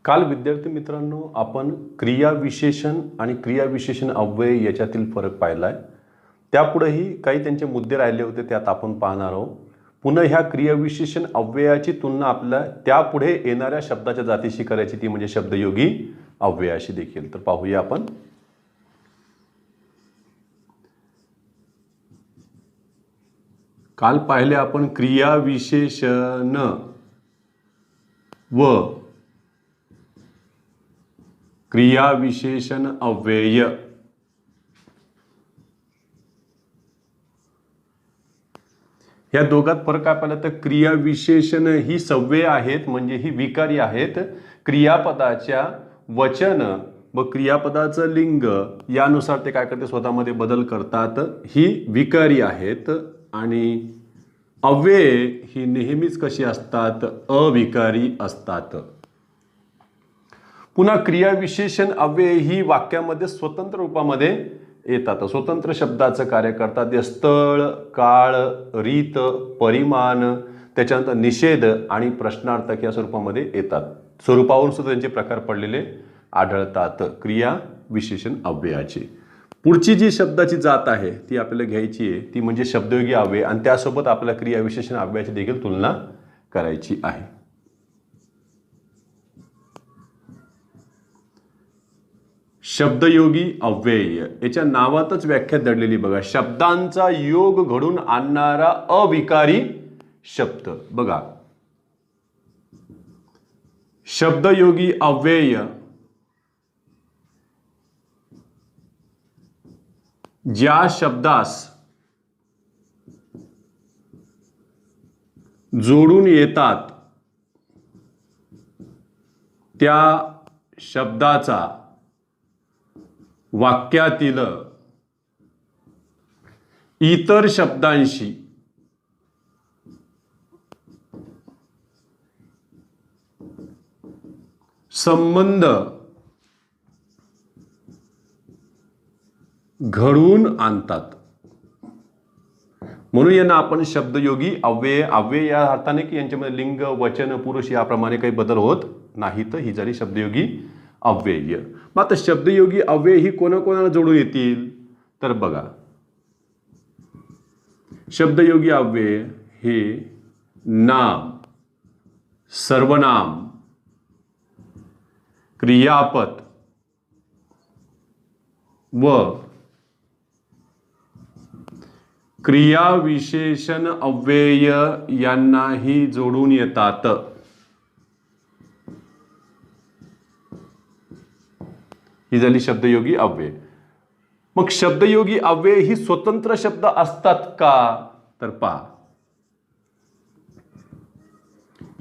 काल विद्यार्थी मित्रांनो आपण क्रियाविशेषण आणि क्रियाविशेषण अव्यय याच्यातील फरक पाहिला आहे. त्यापुढेही काही त्यांचे मुद्दे राहिले होते, त्यात आपण पाहणार आहोत. पुन्हा ह्या क्रियाविशेषण अव्ययाची तुलना आपल्या त्यापुढे येणाऱ्या शब्दाच्या जातीशी करायची, ती म्हणजे शब्दयोगी अव्ययाशी देखील. तर पाहूया आपण. काल पाहिले आपण क्रियाविशेषण व क्रियाविशेषण अव्यय या दोघात फरक काय पाहिला तर क्रियाविशेषण ही सव्यय आहेत, म्हणजे ही विकारी आहेत. क्रियापदाच्या वचन व क्रियापदाचं लिंग यानुसार ते काय करते, स्वतःमध्ये बदल करतात. ही विकारी आहेत. आणि अव्यय ही नेहमीच कशी असतात, अविकारी असतात. पुन्हा क्रियाविशेषण अव्यय ही वाक्यामध्ये स्वतंत्र रूपामध्ये येतात, स्वतंत्र शब्दाचं कार्य करतात. ते स्थळ, काळ, रीत, परिमाण, त्याच्यानंतर निषेध आणि प्रश्नार्थक या स्वरूपामध्ये येतात. स्वरूपावरून सुद्धा त्यांचे प्रकार पडलेले आढळतात क्रियाविशेषण अव्ययाचे. पुढची जी शब्दाची जात आहे ती आपल्याला घ्यायची आहे, ती म्हणजे शब्दयोगी अव्यय, आणि त्यासोबत आपल्याला क्रियाविशेषण अव्ययाची देखील तुलना करायची आहे. शब्दयोगी अव्यय याच्या नावातच व्याख्या दडलेली बघा. शब्दांचा योग घडून आणणारा अविकारी शब्द. बघा, शब्दयोगी अव्यय ज्या शब्दास जोडून येतात त्या शब्दाचा वाक्यातील इतर शब्दांशी संबंध घडवून आणतात. म्हणून यांना आपण शब्दयोगी अव्यय, अव्यय या अर्थाने की यांच्यामध्ये लिंग, वचन, पुरुष याप्रमाणे काही बदल होत नाही, तर ही झाली शब्दयोगी अव्यय. मग आता शब्दयोगी अव्यय ही कोणाकोणाला जोडून येतील तर बघा, शब्दयोगी अव्यय हे नाम, सर्वनाम, क्रियापद व क्रियाविशेषण अव्यय यांनाही जोडून येतात. ही झाली शब्दयोगी अव्यय. मग शब्दयोगी अव्यय ही स्वतंत्र शब्द असतात का तर पहा,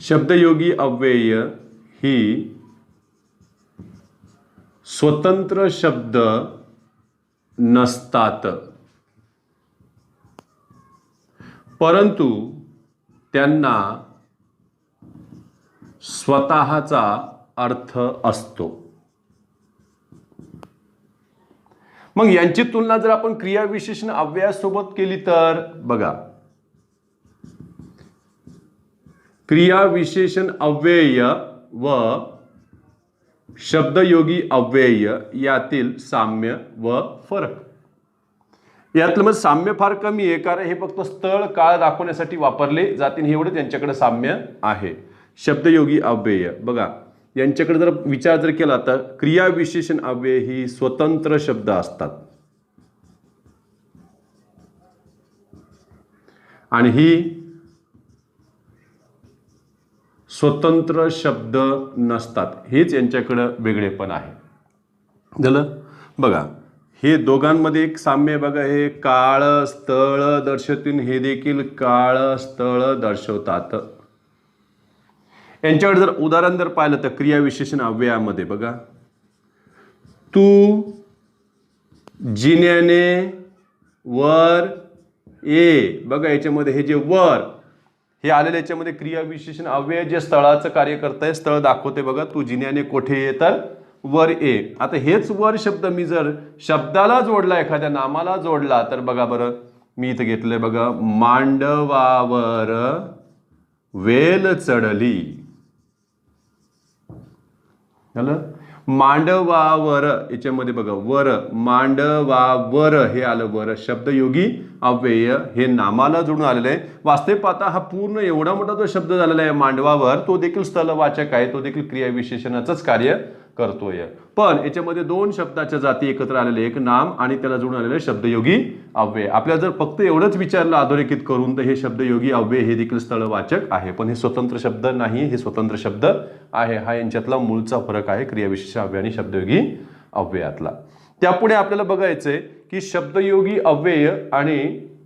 शब्दयोगी अव्यय ही स्वतंत्र शब्द नसतात, परंतु त्यांना स्वतःचा अर्थ असतो. मग यांची तुलना जर आपण क्रियाविशेषण अव्ययासोबत केली तर बघा, क्रियाविशेषण अव्यय व शब्दयोगी अव्यय यातील साम्य व फरक. यातलं म्हणजे साम्य फार कमी आहे, कारण हे फक्त स्थळ, काळ दाखवण्यासाठी वापरले जातील, एवढं त्यांच्याकडे साम्य आहे. शब्दयोगी अव्यय बघा, यांच्याकडे जर विचार जर केला तर क्रियाविशेषण अव्यय ही स्वतंत्र शब्द असतात आणि ही स्वतंत्र शब्द नसतात. हेच यांच्याकडे वेगळेपण आहे. झालं बघा, हे दोघांमध्ये एक साम्य बघा, हे काळ, स्थळ दर्शवतील, हे देखील काळ, स्थळ दर्शवतात. यांच्याकडे जर उदाहरण जर पाहिलं तर क्रियाविशेषण अव्ययामध्ये बघा, तू जिन्याने वर ये. बघा, याच्यामध्ये हे जे वर हे आलेलं, याच्यामध्ये क्रियाविशेषण अव्यय जे स्थळाचं कार्य करतंय, स्थळ दाखवते. बघा, तू जिन्याने कोठे ये तर वर ये. आता हेच वर शब्द मी जर शब्दाला जोडला, एखाद्या नामाला जोडला तर बघा बरं, मी इथे घेतलंय बघा, मांडवावर वेल चढली. झालं. मांडवावर याच्यामध्ये बघा वर, मांडवावर हे आलं वर, शब्दयोगी अव्यय हे नामाला जोडून आलेलं आहे. वास्तविक पाहता हा पूर्ण एवढा मोठा जो शब्द झालेला आहे मांडवावर, तो देखील स्थलवाचक आहे, तो देखील क्रियाविशेषणाचंच कार्य करतोय. पण याच्यामध्ये दोन शब्दाच्या जाती एकत्र आलेले, एक नाम आणि त्याला जोडून आलेले शब्दयोगी अव्यय. आपल्याला जर फक्त एवढंच विचारलं अधोरेखित करून तर हे शब्दयोगी अव्यय हे देखील स्थलवाचक आहे, पण हे स्वतंत्र शब्द नाही, हे स्वतंत्र शब्द आहे. हा यांच्यातला मूळचा फरक आहे क्रियाविशेष अव्यय आणि शब्दयोगी अव्ययातला. त्यापुढे आपल्याला बघायचंय की शब्दयोगी अव्यय आणि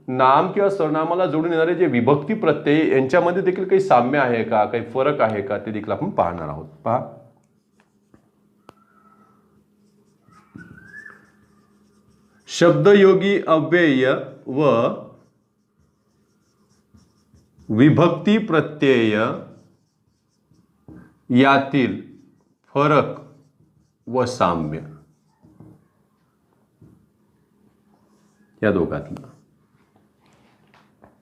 नाम किंवा सर्वनामाला जोडून येणारे जे विभक्ती प्रत्यय यांच्यामध्ये देखील काही साम्य आहे का, काही फरक आहे का, ते देखील आपण पाहणार आहोत. पहा, शब्दयोगी अव्यय व विभक्ती प्रत्यय यातील फरक व साम्य या दोघातलं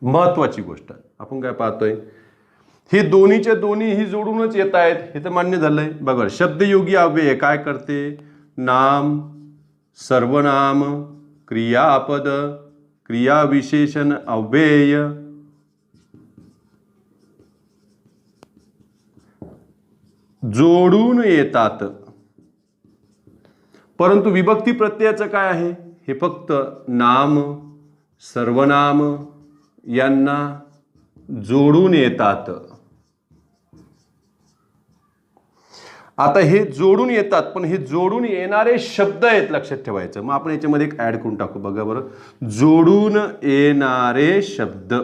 महत्वाची गोष्ट आपण काय पाहतोय, हे दोन्हीचे दोन्ही ही जोडूनच येत आहेत, हे तर मान्य झालंय. बघा, शब्दयोगी अव्यय काय करते, नाम, सर्वनाम, क्रियापद, क्रियाविशेषण अव्यय जोडून येतात. परंतु विभक्ती प्रत्ययाचं काय आहे, हे फक्त नाम, सर्वनाम यांना जोडून येतात. आता हे जोडून येतात, पण हे जोडून येणारे शब्द आहेत, लक्षात ठेवायचं. मग आपण याच्यामध्ये एक ऍड करून टाकू. बघा बरं, जोडून येणारे शब्द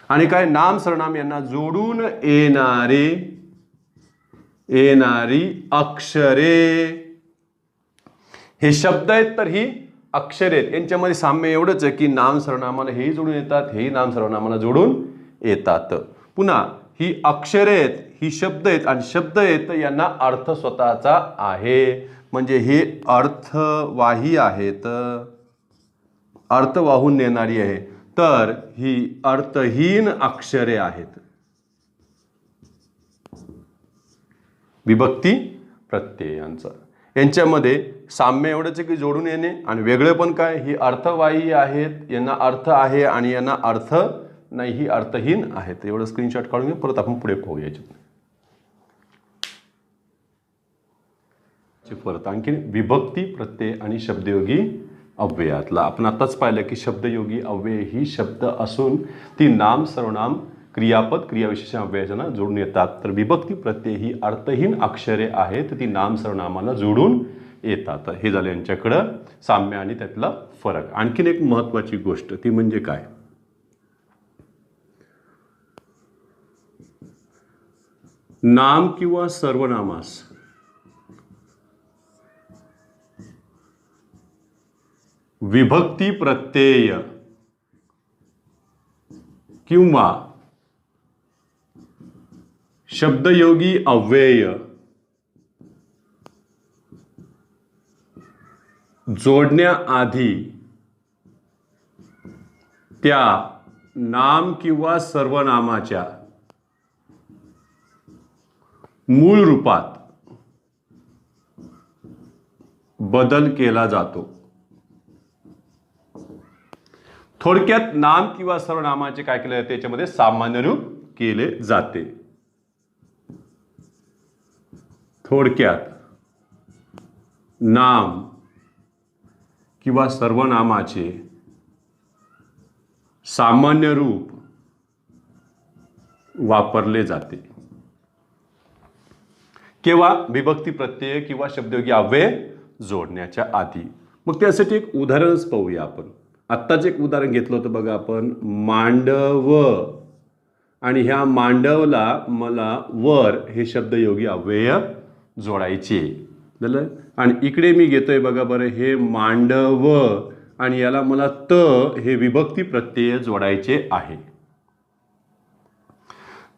आणि काय, नाम सर्वनाम यांना जोडून येणारी अक्षरे. हे शब्द आहेत तर ही अक्षरे आहेत. यांच्यामध्ये साम्य एवढंच आहे की नाम सर्वनामाला हेही जोडून येतात, हेही नाम सर्वनामाला जोडून येतात. पुन्हा ही अक्षरे आहेत, ही शब्द आहेत, आणि शब्द आहेत यांना अर्थ स्वतःचा आहे, म्हणजे हे अर्थवाही आहेत, अर्थ वाहून नेणारी आहे. तर ही अर्थहीन अक्षरे आहेत. विभक्ती प्रत्ययांचं यांच्यामध्ये साम्य एवढंच आहे की जोडून येणे, आणि वेगळे पण काय, ही अर्थवाही आहेत, यांना अर्थ आहे आणि यांना अर्थ नाही, ही अर्थहीन आहेत. एवढं स्क्रीनशॉट काढून घ्या, परत आपण पुढे पाहूया. परत आणखी विभक्ती प्रत्यय आणि शब्दयोगी अव्ययातला आपण आताच पाहिलं की शब्दयोगी अव्यय ही शब्द असून ती नाम, सर्वनाम, क्रियापद, क्रियाविशेषण अव्ययाना जोडून येतात. तर विभक्ती प्रत्यय ही अर्थहीन अक्षरे आहेत, ती नाम सर्वनामाला जोडून येतात. हे झालं यांच्याकडं साम्य आणि त्यातला फरक. आणखीन एक महत्वाची गोष्ट ती म्हणजे काय, नाम किंवा सर्वनामास विभक्ती प्रत्यय किंवा शब्दयोगी अव्यय जोडण्याआधी त्या नाम किंवा सर्वनामाच्या मूळ रूपात बदल केला जातो. थोडक्यात नाम किंवा सर्वनामाचे काय केले जाते, त्याच्यामध्ये सामान्य रूप केले जाते. थोडक्यात नाम किंवा सर्वनामाचे सामान्य रूप वापरले जाते केव्हा, विभक्ती प्रत्यय किंवा शब्दयोगी अव्यय जोडण्याच्या आधी. मग त्यासाठी एक उदाहरणच पाहूया आपण. आत्ताच एक उदाहरण घेतलं होतं बघा आपण, मांडव, आणि ह्या मांडवला मला वर हे शब्दयोगी अव्यय जोडायचे झालं. आणि इकडे मी घेतोय बघा बरं, हे मांडव आणि याला मला त हे विभक्ती प्रत्यय जोडायचे आहे.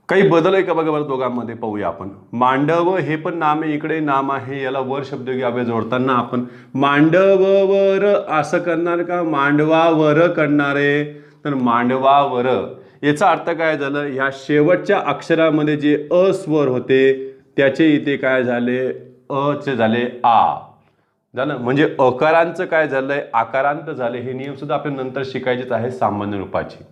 काही बदल आहे का बघा बरं दोघांमध्ये, पाहूया आपण. मांडव हे पण नाम आहे, इकडे नाम आहे, याला वर शब्दयोगी अव्यय जोडताना आपण मांडववर असं करणार का, मांडवावर करणार आहे. तर मांडवावर याचा अर्थ काय झालं, ह्या शेवटच्या अक्षरामध्ये जे अस्वर होते त्याचे इथे काय झाले, चे झाले आ झालं. म्हणजे अकारांचं काय झालंय, आकारांत झाले. हे नियम सुद्धा आपल्याला नंतर शिकायचेच आहे सामान्य रूपाचे.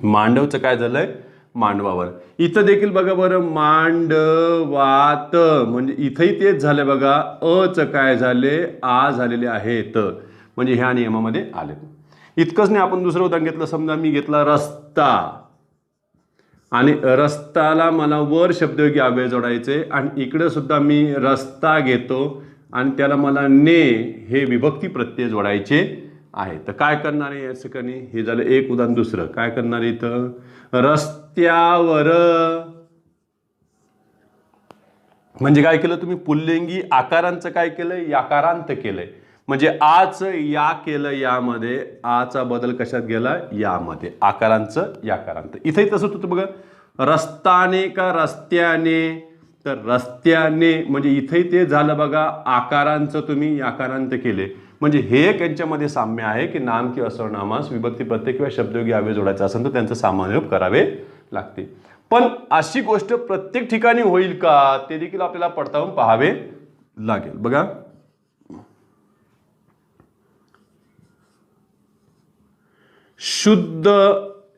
मांडवचं काय झालंय, मांडवावर. इथं देखील बघा बरं, मांडवात म्हणजे इथंही तेच झालंय बघा, अच काय झाले, आ झालेले आहेत. म्हणजे ह्या नियमामध्ये आले. इतकंच नाही, आपण दुसरं उदाहरण घेतलं. समजा मी घेतला रस्ता, आणि रस्ताला मला वर शब्दयोगी अव्यय जोडायचे, आणि इकडे सुद्धा मी रस्ता घेतो आणि त्याला मला ने हे विभक्ती प्रत्यय जोडायचे आहे. तर काय करणार आहे या ठिकाणी, हे झालं एक उदाहरण. दुसरं काय करणार आहे, इथं रस्त्यावर म्हणजे काय केलं तुम्ही, पुल्लिंगी आकारांचं काय केलंय, याकारांत केलंय. म्हणजे आच या केलं, यामध्ये आचा बदल कशात गेला, यामध्ये, आकारांचं याकारांत. इथेही तसंच होतं बघा, रस्ताने का रस्त्याने, तर रस्त्याने म्हणजे इथेही ते झालं बघा, आकारांचं तुम्ही याकारांत केले. म्हणजे हे एक यांच्यामध्ये साम्य आहे की नाम किंवा सर्वनामास विभक्ती प्रत्यय किंवा शब्दयोगी अव्यय जोडायचा असेल तर त्यांचं सामान्य रूप करावे लागते. पण अशी गोष्ट प्रत्येक ठिकाणी होईल का, ते देखील आपल्याला पडताळून पाहावे लागेल. बघा, शुद्ध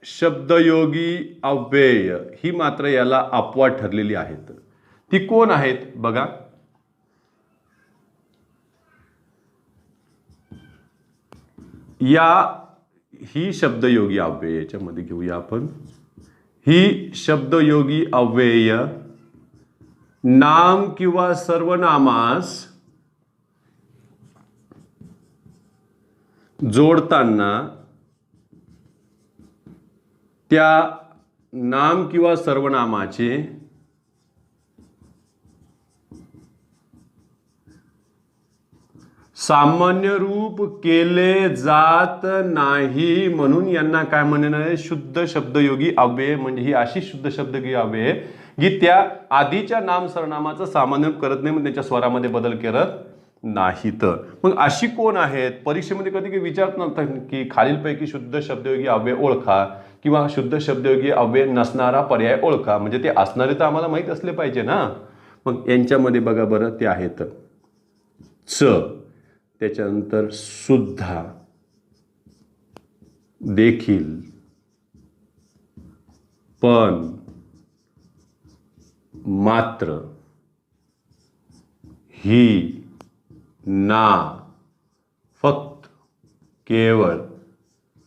शब्दयोगी अव्यय ही मात्र याला अपवाद ठरलेली आहेत. ती कोण आहेत बघा, ही शब्दयोगी अव्यय याच्यामध्ये घेऊया आपण. ही शब्दयोगी अव्यय नाम किंवा सर्वनामास जोडताना त्या नाम किंवा सर्वनामाचे सामान्य रूप केले जात नाही, म्हणून यांना काय म्हणणार आहे, शुद्ध शब्दयोगी अव्यय. म्हणजे ही अशी शुद्ध शब्दयोगी अव्यय की त्या आधीच्या नाम सर्वनामाचं सामान्य रूप करत नाही, म्हणजे त्यांच्या स्वरामध्ये बदल करत नाहीत. मग अशी कोण आहेत, परीक्षेमध्ये कधी विचारत नव्हतं की खालीलपैकी शुद्ध शब्दयोगी अव्यय ओळखा किंवा शुद्ध शब्दयोगी अव्यय नसणारा पर्याय ओळखा. म्हणजे ते असणारे तर आम्हाला माहित असले पाहिजे ना. मग यांच्यामध्ये बघा बरं, ते आहेत च, त्याच्यानंतर सुद्धा, देखील, पण, मात्र, ही, ना, फक्त, केवळ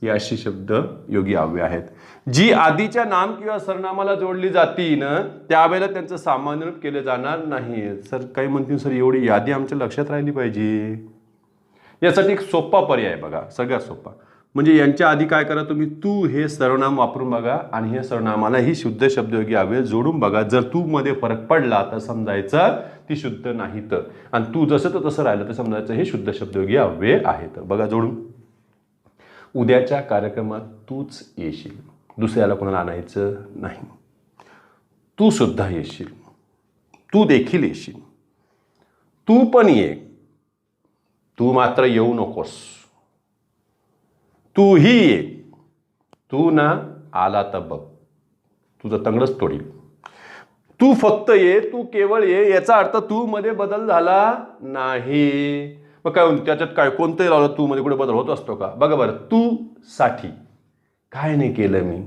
ही अशी शब्द योगी अव्यय आहेत जी आधीच्या नाम किंवा सर्वनामाला जोडली जातील ना, त्यावेळेला त्यांचं सामान्य रूप केले जाणार नाही. सर काही म्हणतील सर एवढी यादी आमच्या लक्षात राहिली पाहिजे. यासाठी एक सोपा पर्याय बघा, सगळ्यात सोपा. म्हणजे यांच्या आधी काय करा तुम्ही, तू हे सर्वनाम वापरून बघा आणि हे सर्वनामाला ही शुद्ध शब्दयोगी अव्यय जोडून बघा. जर तू मध्ये फरक पडला तर समजायचं ती शुद्ध नाहीत, आणि तू जसं तर तसं राहिलं तर समजायचं हे शुद्ध शब्दयोगी अव्यय आहेत. बघा जोडून. उद्याच्या कार्यक्रमात तूच येशील, दुसऱ्याला कोणाला आणायचं नाही. तू सुद्धा येशील, तू देखील येशील, तू पण ये, तू मात्र येऊ नकोस, तूही ये, तू ना आला तर बघ तुझं तंगडच तोडील. तू फक्त ये, तू केवळ ये, याचा अर्थ तू मध्ये बदल झाला नाही. मग काय त्याच्यात काय कोणतंही लावलं तू मध्ये कुठे बदल होत असतो का. बघा बरं, तू साठी काय नाही केलं मी,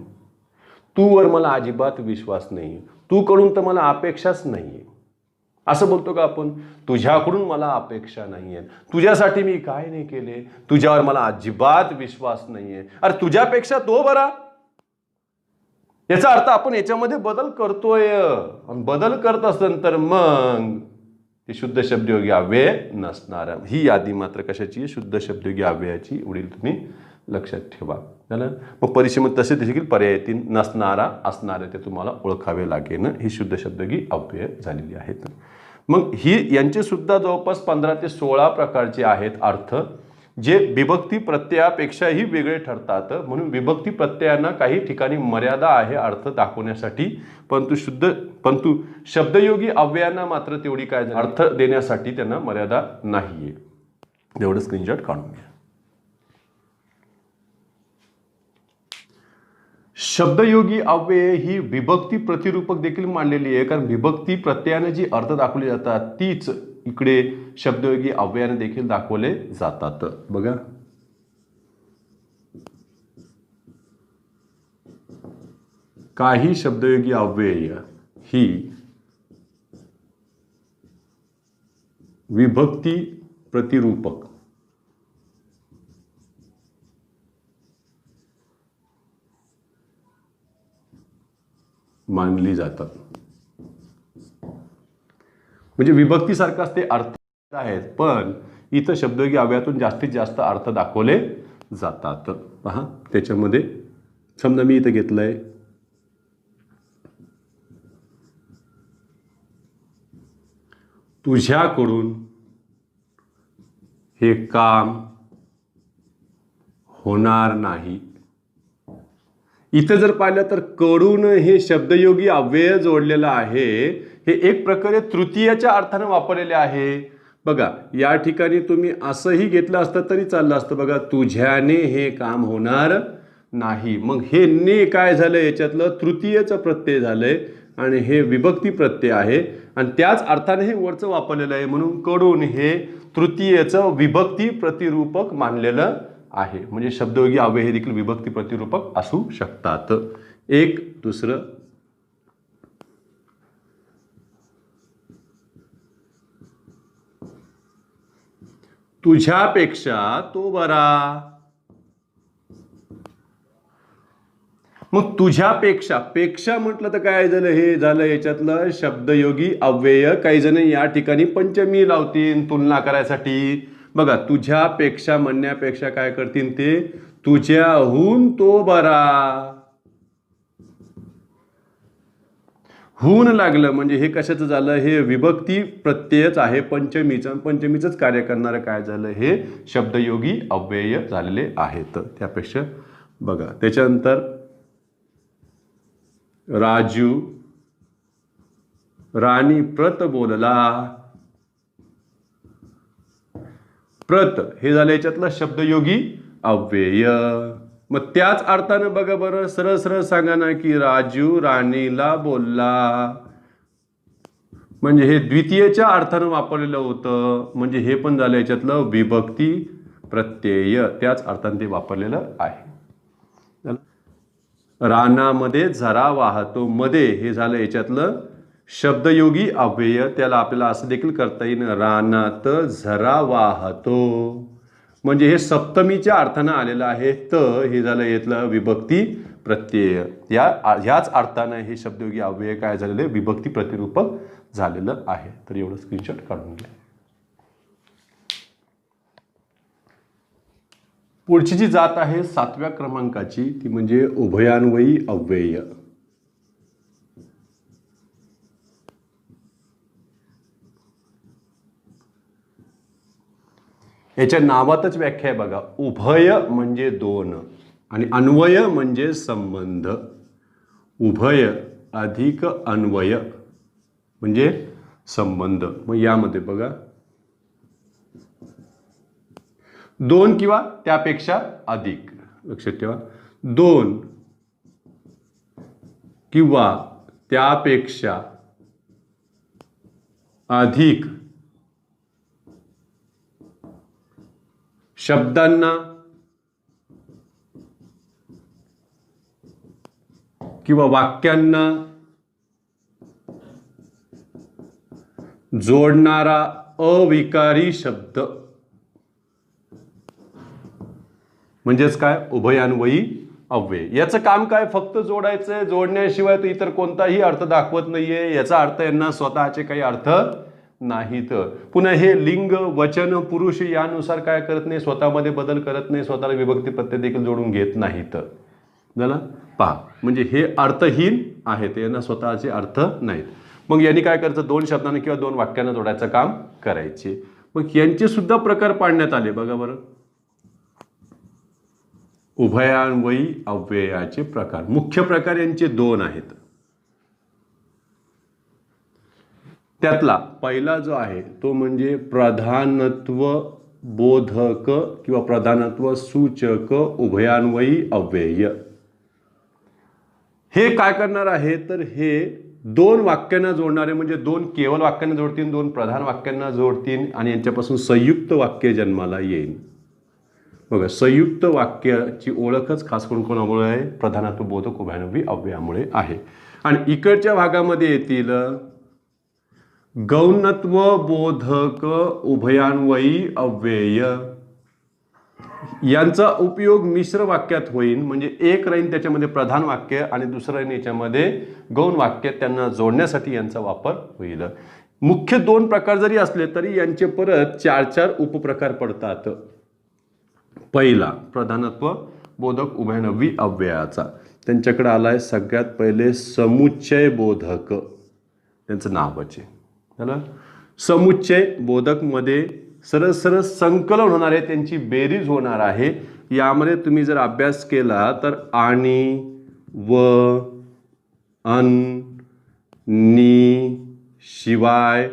तू वर मला अजिबात विश्वास नाही, तू कडून तर मला अपेक्षाच नाहीये असं बोलतो का आपण. तुझ्याकडून मला अपेक्षा नाहीये, तुझ्यासाठी मी काय नाही केले, तुझ्यावर मला अजिबात विश्वास नाहीये. अरे तुझ्यापेक्षा तो बरा, याचा अर्थ आपण याच्यामध्ये बदल करतोय. बदल करत असेल तर मग ती शुद्ध शब्दयोगी अव्यय नसणार. ही यादी मात्र कशाची, शुद्ध शब्दयोगी अव्ययाची. एवढी तुम्ही लक्षात ठेवा. झालं. मग परीक्षेमध्ये तसे देखील पर्याय येतील, नसणारा, असणारे ते तुम्हाला ओळखावे लागेल. ही शुद्ध शब्दयोगी अव्यय झालेली आहेत. मग ही यांचे सुद्धा जवळपास 15 ते 16 प्रकारचे आहेत अर्थ, जे विभक्ती प्रत्ययापेक्षाही वेगळे ठरतात. म्हणून विभक्ती प्रत्ययांना काही ठिकाणी मर्यादा आहे अर्थ दाखवण्यासाठी, परंतु शब्दयोगी अव्ययांना मात्र तेवढी काय अर्थ देण्यासाठी त्यांना मर्यादा नाहीये. एवढं स्क्रीनशॉट काढून घ्या. शब्दयोगी अव्यय ही विभक्ती प्रतिरूपक देखील मांडलेली आहे, कारण विभक्ती प्रत्ययाने जी अर्थ दाखवली जातात तीच इकडे शब्दयोगी अव्ययाने देखील दाखवले जातात. बघा, काही शब्दयोगी अव्यय ही विभक्ती प्रतिरूपक मानली जातात. म्हणजे विभक्तीसारखाच ते अर्थ आहेत, पण इथं शब्दयोगी अव्ययातून जास्तीत जास्त अर्थ दाखवले जातात. पहा, त्याच्यामध्ये समजा मी इथं घेतलंय तुझ्याकडून हे काम होणार नाही. इथं जर पाहिलं तर कडून हे शब्दयोगी अव्यय जोडलेलं आहे, हे एक प्रकारे तृतीयाच्या अर्थाने वापरलेले आहे. बघा, या ठिकाणी तुम्ही असंही घेतलं असतं तरी चाललं असतं. बघा, तुझ्याने हे काम होणार नाही. मग हे ने काय झालं, याच्यातलं तृतीयचं प्रत्यय झालंय आणि हे विभक्ती प्रत्यय आहे आणि त्याच अर्थाने हे वरचं वापरलेलं आहे, म्हणून कडून हे तृतीयचं विभक्ती प्रतिरूपक मानलेलं आहे. म्हणजे शब्दयोगी अव्यय हे देखील विभक्ती प्रतिरूपक असू शकतात. एक दुसरं, तुझ्यापेक्षा तो बरा. मग तुझ्यापेक्षा, पेक्षा म्हटलं तर काय झालं, हे झालं याच्यातलं शब्दयोगी अव्यय. काही जण या ठिकाणी पंचमी लावतील तुलना करायसाठी. बघा, तुझ्यापेक्षा म्हणण्यापेक्षा काय करतील ते, तुझ्याहून तो बरा. हून लागलं म्हणजे हे कशाचं झालं, हे विभक्ती प्रत्ययच आहे पंचमीचं. पंचमीचंच कार्य करणारं काय झालं, हे शब्दयोगी अव्यय झालेले आहेत. त्यापेक्षा बघा, त्याच्यानंतर राजू राणी प्रत बोलला. प्रत हे झालं याच्यातलं शब्दयोगी अव्यय. मग त्याच अर्थानं बघा बरं, सरळ सरळ सांगा ना की राजू राणीला बोलला, म्हणजे हे द्वितीयच्या अर्थानं वापरलेलं होतं, म्हणजे हे पण झालं याच्यातलं विभक्ती प्रत्यय, त्याच अर्थाने ते वापरलेलं आहे. रानामध्ये झरा वाहतो, मध्ये हे झालं याच्यातलं शब्दयोगी अव्यय. त्याला आपल्याला असं देखील करता येईल, रानात झरा वाहतो, म्हणजे हे सप्तमीच्या अर्थानं आलेलं आहे. हे झालं यातलं विभक्ती प्रत्यय. ह्याच अर्थानं हे शब्दयोगी अव्यय काय झालेले, विभक्ती प्रतिरूपक झालेलं आहे. तर एवढं स्क्रीनशॉट काढून घ्या. पुढची जी जात आहे 7व्या क्रमांकाची, ती म्हणजे उभयान्वयी अव्यय. याच्या नावातच व्याख्या आहे बघा, उभय म्हणजे दोन आणि अन्वय म्हणजे संबंध. उभय अधिक अन्वय म्हणजे संबंध. मग यामध्ये बघा, दोन किंवा त्यापेक्षा अधिक, लक्षात ठेवा, दोन किंवा त्यापेक्षा अधिक शब्दांना किंवा वाक्यांना जोडणारा अविकारी शब्द म्हणजेच काय, उभयान्वयी अव्यय. याचं काम काय, फक्त जोडायचंय. जोडण्याशिवाय तो इतर कोणताही अर्थ दाखवत नाहीये. याचा अर्थ यांना स्वतःचे काही अर्थ नाहीत. पुन्हा हे लिंग वचन पुरुष यानुसार काय करत नाही, स्वतःमध्ये बदल करत नाही, स्वतःला विभक्ती प्रत्यय देखील जोडून घेत नाहीत. झालं, पहा, म्हणजे हे अर्थहीन आहेत, यांना स्वतःचे अर्थ नाहीत. मग यांनी काय करायचं, दोन शब्दांना किंवा दोन वाक्यांना जोडायचं काम करायचे. मग यांचे सुद्धा प्रकार पाडण्यात आले. बघा बरं, उभयान्वयी अव्ययाचे प्रकार, मुख्य प्रकार यांचे दोन आहेत. त्यातला पहिला जो आहे तो म्हणजे प्रधानत्व बोधक किंवा प्रधानत्व सूचक उभयान्वयी अव्यय. हे काय करणार आहे तर हे दोन वाक्यांना जोडणारे म्हणजे दोन केवळ वाक्यांना जोडतील, दोन प्रधान वाक्यांना जोडतील आणि यांच्यापासून संयुक्त वाक्य जन्माला येईल. बघा, संयुक्त वाक्याची ओळखच खास करून कोणामुळे आहे? प्रधानत्व बोधक उभयान्वयी अव्ययामुळे आहे. आणि इकडच्या भागामध्ये येतील गौणत्व बोधक उभयान्वयी अव्यय. यांचा उपयोग मिश्र वाक्यात होईल, म्हणजे एक राहील त्याच्यामध्ये प्रधान वाक्य आणि दुसरं राहील याच्यामध्ये गौण वाक्य, त्यांना जोडण्यासाठी यांचा वापर होईल. मुख्य दोन प्रकार जरी असले तरी यांचे परत 4 उपप्रकार पडतात. पहिला प्रधानत्व बोधक उभयान्वयी अव्ययाचा, त्यांच्याकडे आलाय सगळ्यात पहिले समुच्चय बोधक, त्यांचं नावच आहे. झालं. समुच्चय बोधक मध्ये सरळ सरळ संकलन होणार आहे, त्यांची बेरीज होणार आहे. यामध्ये तुम्ही जर अभ्यास केला तर आणि, व, अन, नी, शिवाय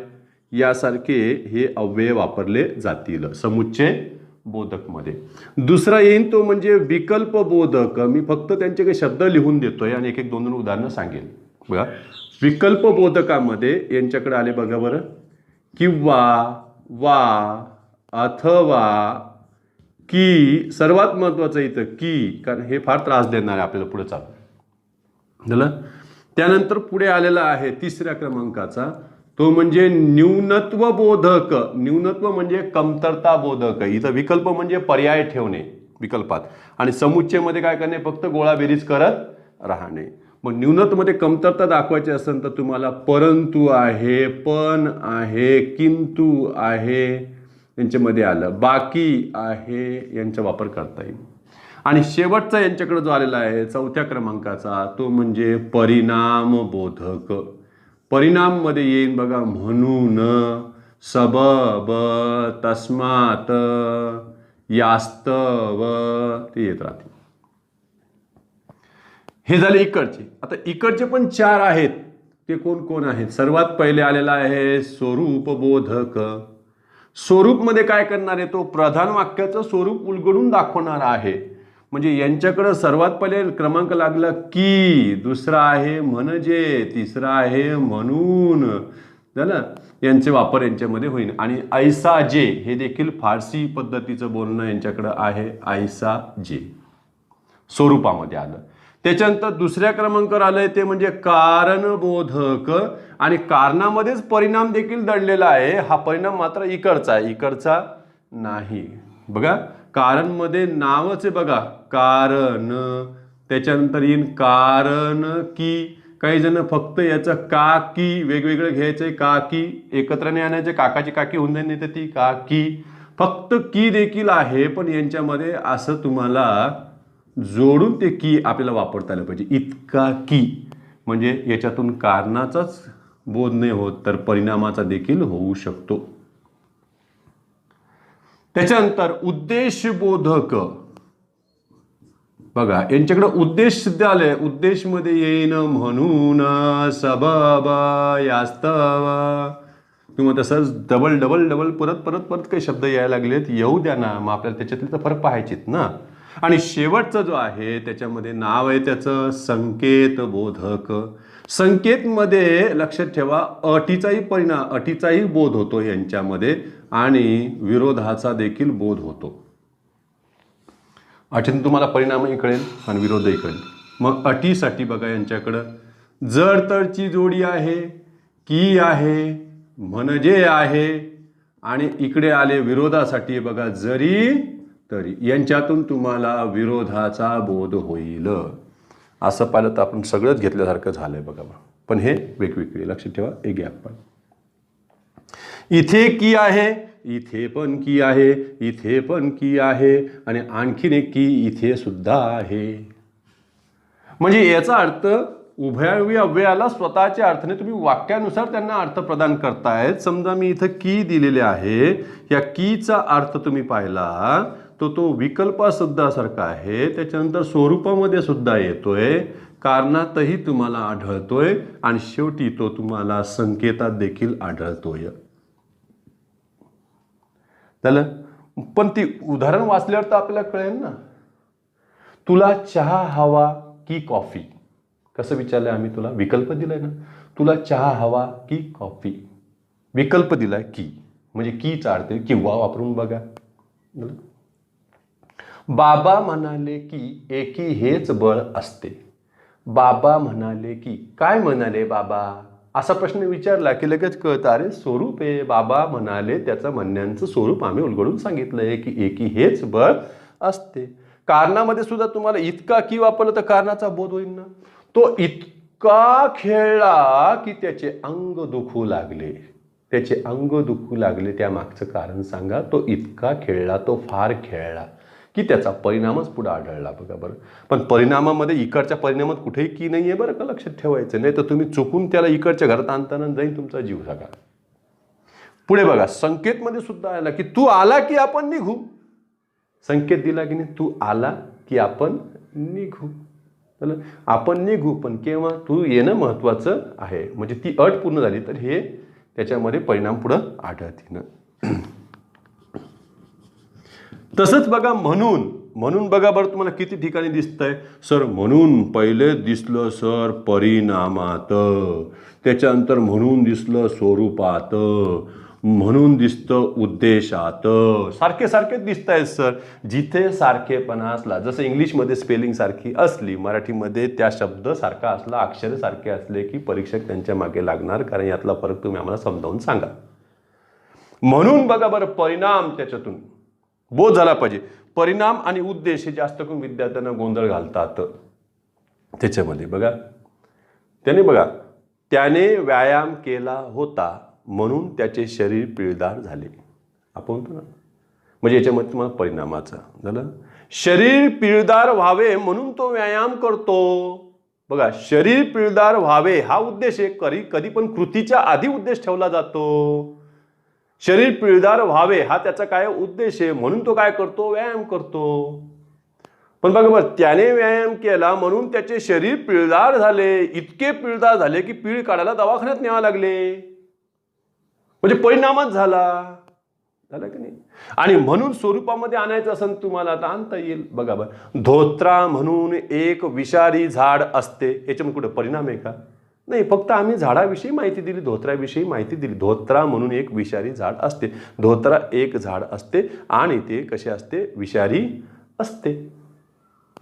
यासारखे हे अव्यय वापरले जातील समुच्चय बोधक मध्ये. दुसरा येईल तो म्हणजे विकल्प बोधक. मी फक्त त्यांचे काही शब्द लिहून देतोय आणि एक एक दोन दोन उदाहरणं सांगेल. बघा, विकल्प बोधकामध्ये यांच्याकडे आले बघा बरं, किंवा, वा, अथवा, की. सर्वात महत्वाचं इथं की, कारण हे फार त्रास देणार आहे आपल्याला पुढे चालू झालं. त्यानंतर पुढे आलेला आहे तिसऱ्या क्रमांकाचा, तो म्हणजे न्यूनत्व बोधक. न्यूनत्व म्हणजे कमतरता बोधक. इथं विकल्प म्हणजे पर्याय ठेवणे विकल्पात, आणि समुच्चयमध्ये काय करणे? फक्त गोळाबेरीज करत राहणे. मग न्यूनत्वमध्ये कमतरता दाखवायची असेल तर तुम्हाला परंतु आहे, पण आहे, किंतु आहे यांच्यामध्ये आलं, बाकी आहे यांचा वापर करता येईल. आणि शेवटचा यांच्याकडे जो आलेला आहे चौथ्या क्रमांकाचा, तो म्हणजे परिणाम बोधक. परिणाम मध्ये येईल बघा, म्हणून, सबब, तस्मात, यास्तव, ते येत राहते. हे झाले इकडचे. आता इकडचे पण 4 आहेत. ते कोण कोण आहेत? सर्वात पहिले आलेला आहे स्वरूप बोधक. स्वरूप मध्ये काय करणार आहे? तो प्रधान वाक्याचं स्वरूप उलगडून दाखवणार आहे. म्हणजे यांच्याकडे सर्वात पहिले क्रमांक लागला की, दुसरा आहे म्हणजे, तिसरा आहे म्हणून. झालं. यांचे वापर यांच्यामध्ये होईल. आणि ऐसा जे हे देखील फारसी पद्धतीचं बोलणं यांच्याकडे आहे. ऐसा जे स्वरूपामध्ये आलं. त्याच्यानंतर दुसऱ्या क्रमांकावर आलंय ते म्हणजे कारणबोधक, आणि कारणामध्येच परिणाम देखील दडलेला आहे. हा परिणाम मात्र इकडचा आहे, इकडचा नाही. बघा, कारण मध्ये नावच आहे बघा, कारण. त्याच्यानंतर येईल कारण की. काही जण फक्त याचं का की वेगवेगळं घ्यायचंय, का की एकत्र नाही आणायचे, काकाची काकी होऊन नाही तर ती का की. फक्त की देखील आहे, पण यांच्यामध्ये असं तुम्हाला जोडून ते की आपल्याला वापरता आलं पाहिजे. इतका की म्हणजे याच्यातून कारणाचाच बोध नाही होत तर परिणामाचा देखील होऊ शकतो. त्याच्यानंतर उद्देश बोधक. बघा, यांच्याकडे उद्देश सिद्ध आले. उद्देश मध्ये येईन म्हणून, सबब, यास्तव. किंवा तसंच डबल डबल डबल परत परत परत काही शब्द यायला लागलेत, येऊ द्या ना, मग आपल्याला त्याच्यातले तर फरक पाहायचेत ना. आणि शेवटचा जो आहे त्याच्यामध्ये नाव आहे त्याचं संकेत बोधक. संकेत मध्ये लक्षात ठेवा, अटीचाही बोध होतो यांच्यामध्ये आणि विरोधाचा देखील बोध होतो. अटीतून तुम्हाला परिणामही कळेल आणि विरोधही कळेल. मग अटीसाठी बघा, यांच्याकडं जर तरची जोडी आहे, की आहे, म्हणजे आहे, आणि इकडे आले विरोधासाठी बघा, जरी तरी. यांच्यातून तुम्हाला विरोधाचा बोध होईल. असं पाहिलं तर आपण सगळंच घेतल्यासारखं झालंय बघा. पण हे वेगवेगळे लक्षात ठेवा, एक गॅप पण. इथे की आहे, इथे पण की आहे, इथे पण की आहे, आणि आणखीन एक की इथे सुद्धा आहे. म्हणजे याचा अर्थ उभयान्वयी अव्ययाला स्वतःच्या अर्थाने तुम्ही वाक्यानुसार त्यांना अर्थ प्रदान करतायत. समजा मी इथं की दिलेले आहे, या कीचा अर्थ तुम्ही पाहिला तो विकल्पासारखा आहे. त्याच्यानंतर स्वरूपामध्ये सुद्धा येतोय, कारणातही तुम्हाला आढळतोय, आणि शेवटी तो तुम्हाला संकेतात देखील आढळतोय. झालं. पण ती उदाहरण वाचल्यावर तर आपल्याला कळेल ना, तुला चहा हवा की कॉफी. कसं विचारलंय आम्ही तुला? विकल्प दिलाय ना. तुला चहा हवा की कॉफी? विकल्प दिलाय की, म्हणजे कीचा अर्थ किंवा वापरून बघा. बाबा म्हणाले की एकी हेच बळ असते. बाबा म्हणाले की, काय म्हणाले बाबा? असा प्रश्न विचारला की लगेच कळतं, अरे स्वरूप आहे. बाबा म्हणाले, त्याचं म्हणण्याचं स्वरूप आम्ही उलगडून सांगितलंय की एकी हेच बळ असते. कारणामध्ये सुद्धा तुम्हाला इतका की वापरलं तर कारणाचा बोध होईल ना. तो इतका खेळला की त्याचे अंग दुखू लागले. त्याचे अंग दुखू लागले, त्या मागचं कारण सांगा. तो इतका खेळला, तो फार खेळला की त्याचा परिणामच पुढे आढळला. बघा बरं. पण परिणामामध्ये इकडच्या परिणामात कुठेही की नाही आहे बरं का, लक्षात ठेवायचं. नाही तर तुम्ही चुकून त्याला इकडच्या घरात आणताना जाईल तुमचा जीव सगळा. पुढे बघा, संकेतमध्ये सुद्धा आला की तू आला की आपण निघू. संकेत दिला की नाही, तू आला की आपण निघू. आपण निघू, पण केव्हा? तू येणं महत्वाचं आहे. म्हणजे ती अट पूर्ण झाली तर हे त्याच्यामध्ये परिणाम पुढं आढळतील. तसंच बघा, म्हणून बघा बरं, तुम्हाला किती ठिकाणी दिसतंय सर. म्हणून पहिले दिसलं सर परिणामात, त्याच्यानंतर म्हणून दिसलं स्वरूपात, म्हणून दिसतं उद्देशात. सारखे सारखेच दिसत आहेत सर. जिथे सारखेपणा असला, जसं इंग्लिशमध्ये स्पेलिंग सारखी असली, मराठीमध्ये त्या शब्द सारखा असला, अक्षर सारखे असले की परीक्षक त्यांच्या मागे लागणार. कारण यातला फरक तुम्ही आम्हाला समजावून सांगा. म्हणून बघा बरं, परिणाम त्याच्यातून बोध झाला पाहिजे. परिणाम आणि उद्देश हे जास्त करून विद्यार्थ्यांना गोंधळ घालतात त्याच्यामध्ये. बघा, त्याने व्यायाम केला होता म्हणून त्याचे शरीर पिळदार झाले. आपण म्हणतो ना, म्हणजे याच्यामध्ये तुम्हाला परिणामाचा झालं. शरीर पिळदार व्हावे म्हणून तो व्यायाम करतो. बघा, शरीर पिळदार व्हावे हा उद्देश आहे. कधी पण कृतीच्या आधी उद्देश ठेवला जातो. शरीर पिळदार व्हावे हा त्याचा काय उद्देश आहे, म्हणून तो काय करतो? व्यायाम करतो. पण बघा बरं, त्याने व्यायाम केला म्हणून त्याचे शरीर पिळदार झाले. इतके पिळदार झाले की पीळ काढायला दवाखान्यात न्यावं लागले. म्हणजे परिणामच झाला की नाही. आणि म्हणून स्वरूपामध्ये आणायचं असेल तुम्हाला आता आणता येईल. बघा बरं, धोत्रा म्हणून एक विषारी झाड असते. याच्यामध्ये कुठं परिणाम आहे का? नाही, फक्त आम्ही झाडाविषयी माहिती दिली, धोत्राविषयी माहिती दिली. धोत्रा म्हणून एक विषारी झाड असते. धोत्रा एक झाड असते आणि ते कसे असते? विषारी असते.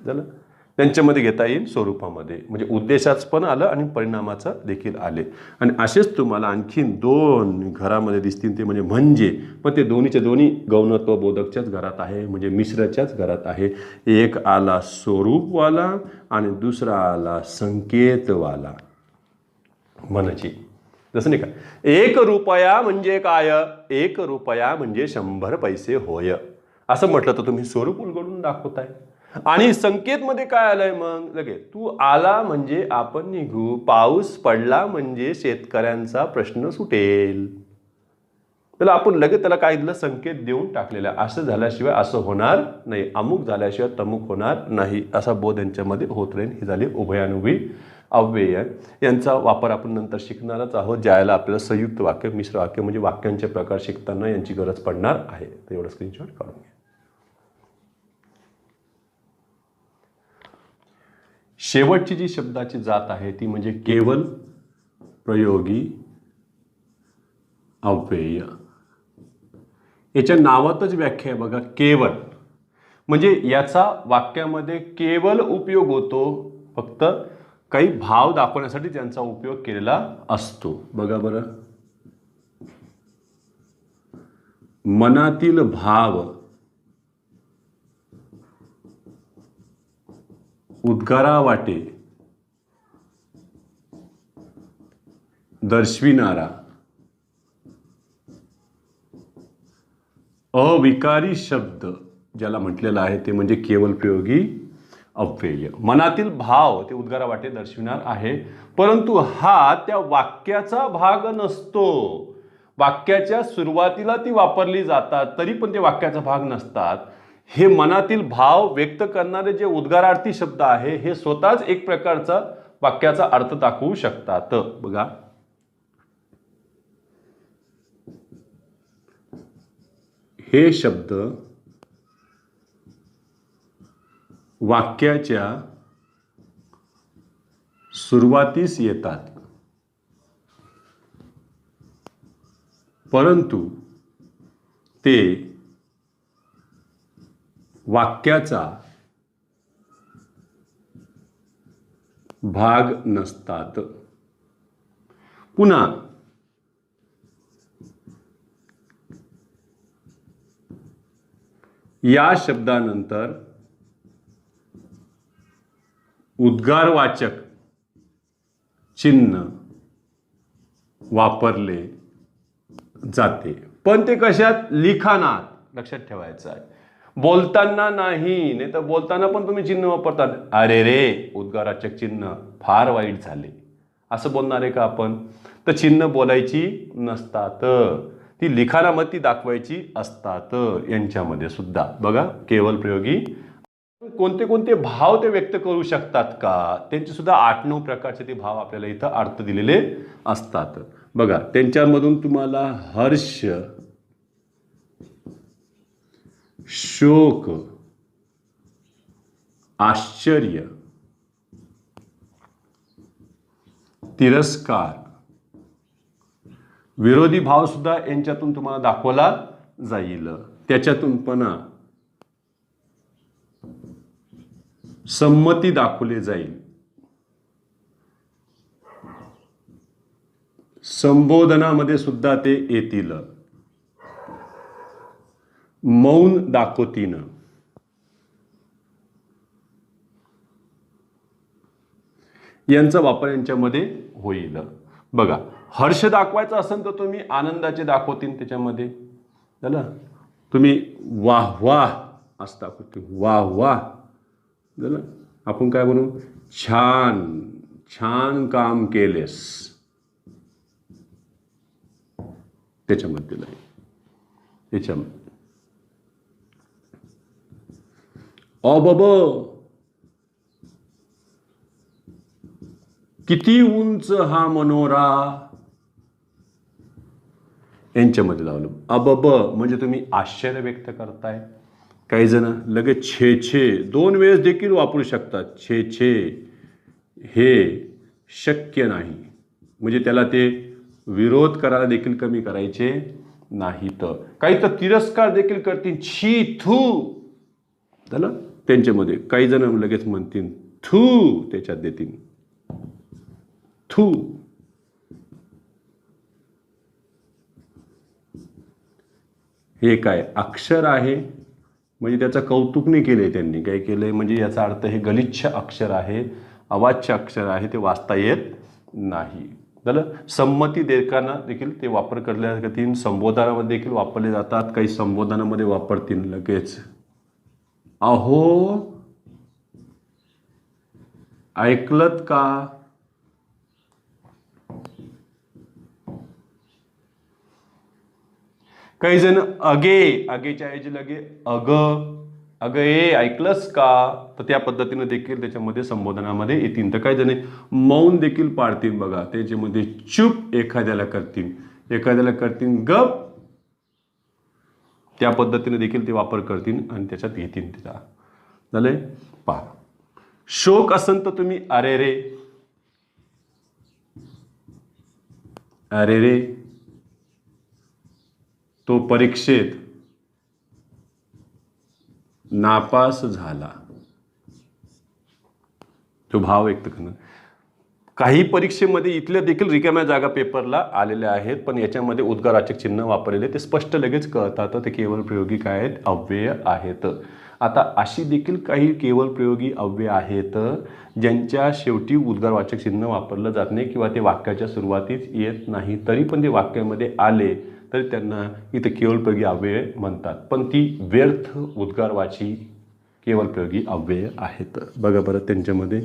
झालं. त्यांच्यामध्ये घेता येईल स्वरूपामध्ये, म्हणजे उद्देशाच पण आलं आणि परिणामाचं देखील आले. आणि असेच तुम्हाला आणखीन दोन घरामध्ये दिसतील, ते म्हणजे पण ते दोन्ही गौणत्व बोधकच्याच घरात आहे, म्हणजे मिश्रच्याच घरात आहे. एक आला स्वरूपवाला आणि दुसरा आला संकेतवाला. म्हणजे जसं नाही का, 1 रुपया म्हणजे काय? 1 रुपया म्हणजे 100 पैसे होय, असं म्हटलं तर तुम्ही स्वरूप उलगडून दाखवताय. आणि संकेत मध्ये काय आलंय मग? लगेच तू आला म्हणजे आपण निघू, पाऊस पडला म्हणजे शेतकऱ्यांचा प्रश्न सुटेल. त्याला आपण लगेच त्याला काय दिलं? संकेत देऊन टाकलेला. असं झाल्याशिवाय असं होणार नाही, अमुक झाल्याशिवाय तमुक होणार नाही, असा बोध यांच्यामध्ये होत राहील. ही झाली उभयानुभी अव्यय. यांचा वापर आपण नंतर शिकणारच आहोत, ज्याला आपल्याला संयुक्त वाक्य, मिश्र वाक्य म्हणजे वाक्यांचे प्रकार शिकताना यांची गरज पडणार आहे. तर एवढं स्क्रीनशॉट काढून घ्या. शेवटची जी शब्दाची जात आहे ती म्हणजे केवल प्रयोगी अव्यय. याच्या नावातच व्याख्या आहे बघा, केवल. म्हणजे याचा वाक्यामध्ये केवल उपयोग होतो, फक्त काही भाव दाखवण्यासाठी त्यांचा उपयोग केलेला असतो. बघा बरं, मनातील भाव उद्गारा वाटे दर्शविणारा अविकारी शब्द ज्याला म्हटलेला आहे ते म्हणजे केवल प्रयोगी अव्यय. मनातील भाव ते उद्गारा वाटे दर्शविणार आहे, परंतु हा त्या वाक्याचा भाग नसतो. वाक्याच्या सुरुवातीला ती वापरली जातात तरी पण ते वाक्याचा भाग नसतात. हे मनातील भाव व्यक्त करणारे जे उद्गारार्थी शब्द आहे हे स्वतःच एक प्रकारचा वाक्याचा अर्थ दाखवू शकतात. बघा, हे शब्द वाक्याच्या सुरुवातीस येतात, परंतु ते वाक्याचा भाग नसतात. पुन्हा या शब्दानंतर उद्गारवाचक चिन्ह वापरले जाते, पण ते कशात? लिखाणात. लक्षात ठेवायचं आहे. बोलताना नाही, नाही तर बोलताना पण तुम्ही चिन्ह वापरतात. अरे रे, उद्गारवाचक चिन्ह, फार वाईट झाले, असं बोलणार आहे का आपण? तर चिन्ह बोलायची नसतात, ती लिखाणामध्ये दाखवायची असतात. यांच्यामध्ये सुद्धा बघा, केवल प्रयोगी कोणते कोणते भाव ते व्यक्त करू शकतात का, त्यांचे सुद्धा 8-9 प्रकारचे ते भाव आपल्याला इथं अर्थ दिलेले असतात. बघा, त्यांच्यामधून तुम्हाला हर्ष, शोक, आश्चर्य, तिरस्कार, विरोधी भाव सुद्धा यांच्यातून तुम्हाला दाखवला जाईल. त्याच्यातून पण संमती दाखवली जाईल, संबोधनामध्ये सुद्धा ते येतील, मौन दाखवतीन, यांचा वापर यांच्यामध्ये होईल. बघा, हर्ष दाखवायचा असेल तर तुम्ही आनंदाचे दाखवतील त्याच्यामध्ये, झालं. तुम्ही वाह वाह असं दाखवतील, वाह वाह, झालं. आपण काय म्हणू? छान छान काम केलेस, त्याच्यामध्ये नाही. त्याच्यामध्ये अबब, किती उंच हा मनोरा, यांच्यामध्ये लावलं. अबब म्हणजे तुम्ही आश्चर्य व्यक्त करताय. काही जण लगेच छे छे 2 वेळेस देखील वापरू शकतात. छे छे हे शक्य नाही, म्हणजे त्याला ते विरोध करायला देखील कमी करायचे नाहीत. काही तर तिरस्कार देखील करतील, छी थू, झालं. त्यांच्यामध्ये काही जण लगेच म्हणतील थू, त्याच्यात देतील थू. हे काय अक्षर आहे, म्हणजे त्याचं कौतुक नाही केलंय त्यांनी. काय केलंय म्हणजे याचा अर्थ हे गलिच्छ अक्षर आहे, अवाच्य अक्षर आहे, ते वाचता येत नाही. झालं. संमती देताना देखील ते वापर करल्या जातील, संबोधनामध्ये देखील वापरले जातात. काही संबोधनामध्ये वापरतील लगेच अहो, ऐकलत का, काही जण अगे, अगेच्या ऐवजी लगे अग, अग ए ऐकलंस का, तर त्या पद्धतीने देखील त्याच्यामध्ये संबोधनामध्ये येतील. तर काही जण मौन देखील पाळतील. बघा, त्याच्यामध्ये चुप एखाद्याला करतील, एखाद्याला करतील गप, त्या पद्धतीने देखील ते वापर करतील आणि त्याच्यात येतील. त्याचा झालंय. पहा, शोक असेल तर तुम्ही अरे रे, अरे रे, तो परीक्षेत नापास झाला, तो भाव व्यक्त करणं. काही परीक्षेमध्ये इथल्या देखील रिकाम्या जागा पेपरला आलेल्या आहेत, पण याच्यामध्ये उद्गारवाचक चिन्ह वापरलेले ते स्पष्ट लगेच कळतात. ते केवल प्रयोगी काय आहेत? अव्यय आहेत. आता अशी देखील काही केवल प्रयोगी अव्यय आहेत ज्यांच्या शेवटी उद्गारवाचक चिन्ह वापरलं जात नाही किंवा ते वाक्याच्या सुरुवातीस येत नाही, तरी पण ते वाक्यामध्ये आले तरी त्यांना इथे केवल प्रयोगी अव्यय म्हणतात. पण ती व्यर्थ उद्गारवाची केवल प्रयोगी अव्यय आहेत. बघा बरं, त्यांच्यामध्ये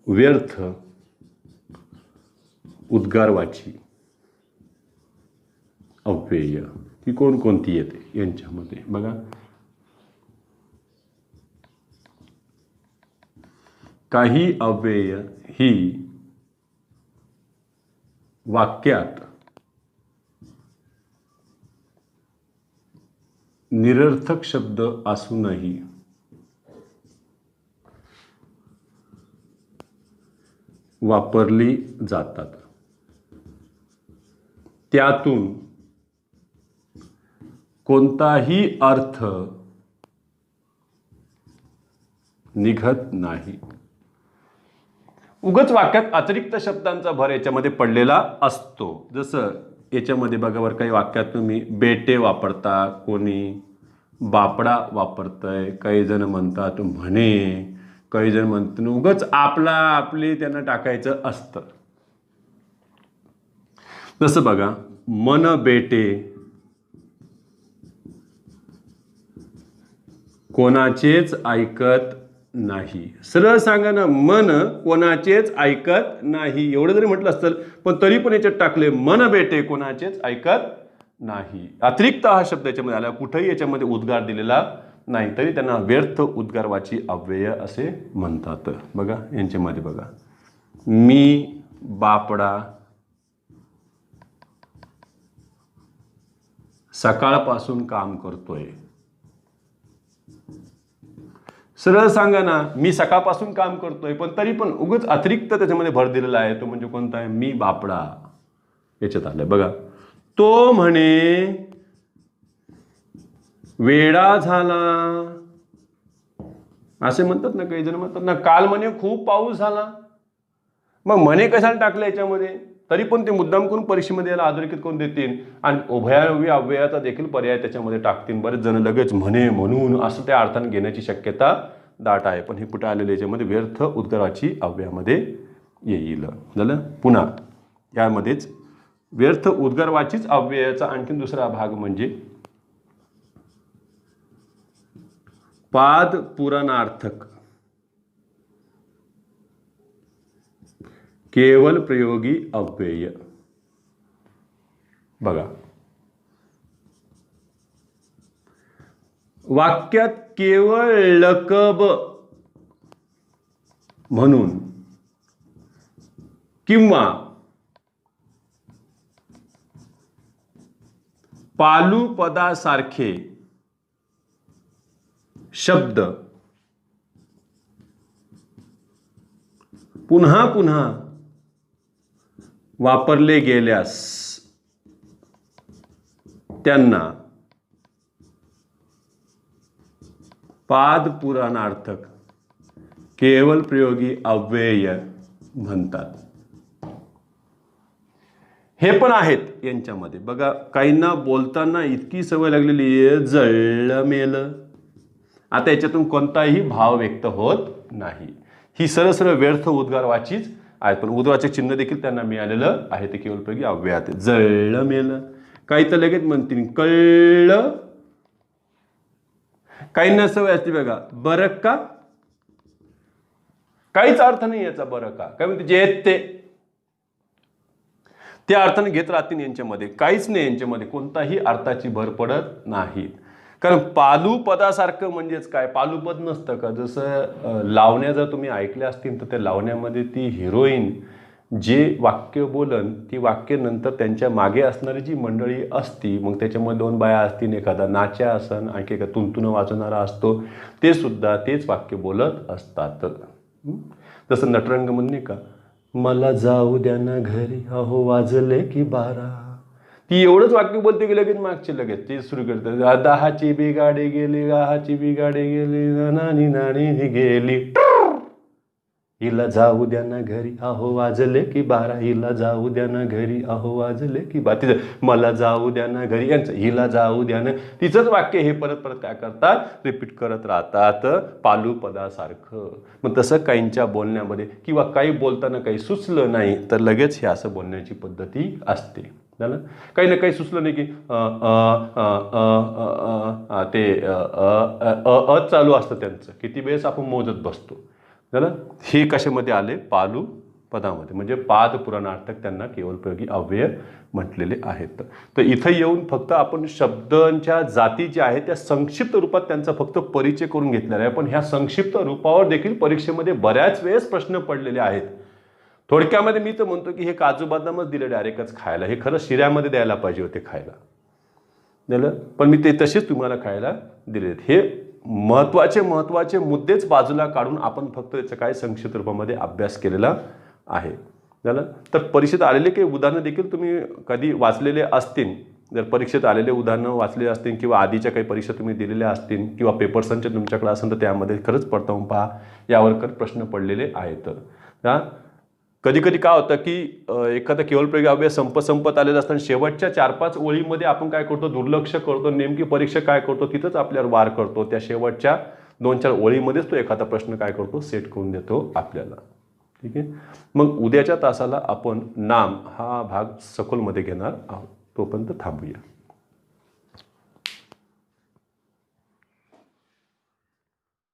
व्यर्थ उद्गारवाची अव्यय ही कोणकोणती येते यांच्यामध्ये बघा. काही अव्यय ही वाक्यात निरर्थक शब्द असूनही वापरली जातात. त्यातून कोणताही अर्थ निघत नाही. उगाच वाक्यात अतिरिक्त शब्दांचा भर याच्यामध्ये पडलेला असतो. जसं याच्यामध्ये बघा बरं, काही वाक्यात तुम्ही बेटे वापरता, कोणी बापडा वापरतंय, काही जण म्हणतात म्हणे, काही जण म्हणतात उगाच आपला आपले त्यांना टाकायचं असतं. जसं बघा, मन बेटे कोणाचेच ऐकत नाही. सरळ सांगा ना, मन कोणाचेच ऐकत नाही एवढं जरी म्हटलं असतं, पण तरी पण याच्यात टाकले मन बेटे कोणाचेच ऐकत नाही. अतिरिक्त हा शब्द याच्यामध्ये आला, कुठेही याच्यामध्ये उद्गार दिलेला नाही, तरी त्यांना व्यर्थ उद्गारवाची अव्यय असे म्हणतात. बघा यांच्यामध्ये बघा, मी बापडा सकाळपासून काम करतोय. सरळ सांगा ना, मी सकाळपासून काम करतोय, पण तरी पण उगाच अतिरिक्त त्याच्यामध्ये भर दिलेला आहे. तो म्हणजे कोणता आहे? मी बापडा याच्यात आलंय. बघा, तो म्हणे वेडा झाला असे म्हणतात ना, काही जण म्हणतात ना, काल म्हणे खूप पाऊस झाला. मग म्हणे कशाला टाकलं याच्यामध्ये? तरी पण ते मुद्दाम करून परीक्षेमध्ये याला अधोरेखित करून देतील आणि उभयावी अव्ययाचा देखील पर्याय त्याच्यामध्ये टाकतील. बरेच जण लगेच म्हणे म्हणून असं त्या अर्थाने घेण्याची शक्यता दाट आहे. पण हे कुठे आलेले याच्यामध्ये व्यर्थ उद्गाराची अव्ययामध्ये येईल. झालं. पुन्हा यामध्येच व्यर्थ उद्गारवाचीच अव्ययाचा आणखी दुसरा भाग म्हणजे पाद पुराणार्थक केवल प्रयोगी अव्यय. बघा, वाक्यात केवळ लकब म्हणून किंवा पालुपदासारखे शब्द पुन्हा पुन्हा वापरले गेल्यास त्यांना पाद पुराणार्थक केवल प्रयोगी अव्यय म्हणतात. हे पण आहेत यांच्यामध्ये. बघा, काहींना बोलताना इतकी सवय लागलेली आहे, जळलं मेलं. आता याच्यातून कोणताही भाव व्यक्त होत नाही. ही सरळ सरळ व्यर्थ उद्गारवाचीच आहेत, पण उद्गाराचे चिन्ह देखील त्यांना मिळालेलं आहे. ते केवळ प्रयोगी अव्ययात. जळलं मेलं. काही तर लगेच म्हणतील कळलं. काहींना सवय असते बघा, बरं का. काहीच अर्थ नाही याचा बरं का. काय म्हणते जे ते त्या अर्थाने घेत राहतील. यांच्यामध्ये काहीच नाही, यांच्यामध्ये कोणताही अर्थाची भर पडत नाही. कारण पालुपदासारखं म्हणजेच काय? पालुपद नसतं का? जसं लावण्या जर तुम्ही ऐकल्या असतील तर त्या लावण्यामध्ये ती हिरोईन जे वाक्य बोलन ती वाक्य नंतर त्यांच्या मागे असणारी जी मंडळी असती, मग त्याच्यामध्ये दोन बाया असतील, एखादा नाच्या असन, आणखी एका तुंतुन वाचणारा असतो, ते सुद्धा तेच वाक्य बोलत असतात. जसं नटरंग म्हणणे का, मला जाऊ द्या ना घरी, अहो वाजले की 12. ती एवढंच वाक्य बोलते की लगेच मागचे लगेच ते सुरू करतात. दहाची बिगाडी गेली, दहाची बिगाडी गेली, नानी नाणी गेली, हिला जाऊ द्या ना घरी, अहो वाजले की 12. हिला जाऊ द्या ना घरी, अहो वाजले की 12. तिचं मला जाऊ द्या ना घरी, यांचं हिला जाऊ द्या ना. तिचंच वाक्य हे परत परत काय करतात? रिपीट करत राहतात पालुपदासारखं. मग तसं काहींच्या बोलण्यामध्ये किंवा काही बोलताना काही सुचलं नाही तर लगेच हे असं बोलण्याची पद्धती असते. झालं. काही ना काही सुचलं नाही की ते चालू असतं त्यांचं. किती वेळेस आपण मोजत बसतो. झालं. हे कशामध्ये आले? पालू पदामध्ये. म्हणजे पाद पुराणार्थक त्यांना केवळ प्रयोगी अव्यय म्हटलेले आहेत. तर इथं येऊन फक्त आपण शब्दांच्या जाती ज्या आहेत त्या संक्षिप्त रूपात त्यांचा फक्त परिचय करून घेतलेला आहे. पण ह्या संक्षिप्त रूपावर देखील परीक्षेमध्ये बऱ्याच वेळेस प्रश्न पडलेले आहेत. थोडक्यामध्ये मी तर म्हणतो की हे काजू बदामच दिले डायरेक्टच खायला. हे खरं शिऱ्यामध्ये द्यायला पाहिजे होते खायला. दिलं, पण मी ते तसेच तुम्हाला खायला दिलेत. हे महत्त्वाचे मुद्देच बाजूला काढून आपण फक्त त्याचा काय संक्षिप्त रूपामध्ये अभ्यास केलेला आहे. झालं. तर परीक्षेत आलेले काही उदाहरणं देखील तुम्ही कधी वाचलेले असतील. जर परीक्षेत आलेले उदाहरणं वाचले असतील किंवा आधीच्या काही परीक्षा तुम्ही दिलेल्या असतील किंवा पेपर संच तुमच्याकडे असेल तर त्यामध्ये खरंच पडताळून पहा, यावर प्रश्न पडलेले आहेत. हां, कधी कधी काय होतं की एखादा केवळ प्रयोग अव्यय संपत आलेला असताना शेवटच्या 4-5 ओळीमध्ये आपण काय करतो, दुर्लक्ष करतो. नेमकी परीक्षा काय करतो, तिथंच आपल्यावर वार करतो. त्या शेवटच्या 2-4 ओळीमध्येच तो एखादा प्रश्न काय करतो, सेट करून देतो आपल्याला. ठीक आहे. मग उद्याच्या तासाला आपण नाम हा भाग सखोलमध्ये घेणार आहोत. तोपर्यंत थांबूया.